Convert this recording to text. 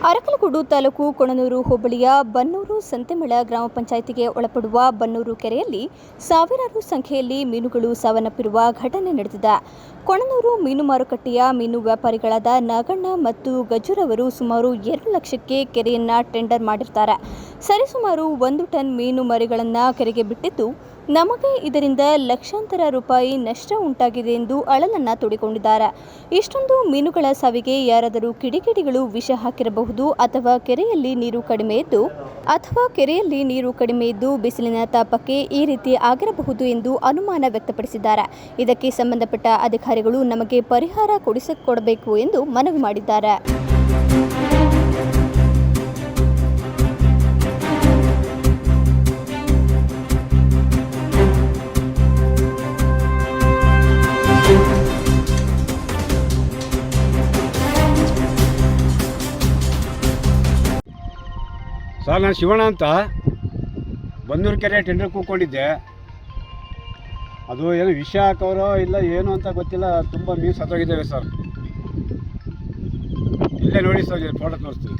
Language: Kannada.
ಅರಕಲಗೂಡು ತಾಲೂಕು ಕೊಣನೂರು ಹೋಬಳಿಯ ಬನ್ನೂರು ಸಂತೆಮಳ ಗ್ರಾಮ ಪಂಚಾಯಿತಿಗೆ ಒಳಪಡುವ ಬನ್ನೂರು ಕೆರೆಯಲ್ಲಿ ಸಾವಿರಾರು ಸಂಖ್ಯೆಯಲ್ಲಿ ಮೀನುಗಳು ಸಾವನ್ನಪ್ಪಿರುವ ಘಟನೆ ನಡೆದಿದೆ. ಕೊಣನೂರು ಮೀನು ಮಾರುಕಟ್ಟೆಯ ಮೀನು ವ್ಯಾಪಾರಿಗಳಾದ ನಾಗಣ್ಣ ಮತ್ತು ಗಜೂರವರು ಸುಮಾರು 2 ಲಕ್ಷಕ್ಕೆ ಕೆರೆಯನ್ನು ಟೆಂಡರ್ ಮಾಡಿರ್ತಾರೆ. ಸರಿಸುಮಾರು 1 ಟನ್ ಮೀನು ಮರಿಗಳನ್ನು ಕೆರೆಗೆ ಬಿಟ್ಟಿದ್ದು, ನಮಗೆ ಇದರಿಂದ ಲಕ್ಷಾಂತರ ರೂಪಾಯಿ ನಷ್ಟ ಉಂಟಾಗಿದೆ ಎಂದು ಅಳಲನ್ನು ತೋಡಿಕೊಂಡಿದ್ದಾರೆ. ಇಷ್ಟೊಂದು ಮೀನುಗಳ ಸಾವಿಗೆ ಯಾರಾದರೂ ಕಿಡಿಗೇಡಿಗಳು ವಿಷ ಹಾಕಿರಬಹುದು ಅಥವಾ ಕೆರೆಯಲ್ಲಿ ನೀರು ಕಡಿಮೆ ಇದ್ದು ಬಿಸಿಲಿನ ತಾಪಕ್ಕೆ ಈ ರೀತಿ ಆಗಿರಬಹುದು ಎಂದು ಅನುಮಾನ ವ್ಯಕ್ತಪಡಿಸಿದ್ದಾರೆ. ಇದಕ್ಕೆ ಸಂಬಂಧಪಟ್ಟ ಅಧಿಕಾರಿಗಳು ನಮಗೆ ಪರಿಹಾರ ಕೊಡಿಸಿಕೊಡಬೇಕು ಎಂದು ಮನವಿ ಮಾಡಿದ್ದಾರೆ. ಸರ್, ನಾನು ಶಿವಣ್ಣ ಅಂತ ಬನ್ನೂರು ಕೆರೆ ಟೆಂಡರ್ ಕೂತ್ಕೊಂಡಿದ್ದೆ. ಅದು ಏನು ವಿಷ ಹಾಕೋರೋ ಇಲ್ಲ ಏನು ಅಂತ ಗೊತ್ತಿಲ್ಲ. ತುಂಬ ಮೀನು ಸತ್ತೋಗಿದ್ದೇವೆ ಸರ್. ಇಲ್ಲೇ ನೋಡಿ ಸರ್, ಫೋಟೋ ತೋರಿಸ್ತೀವಿ.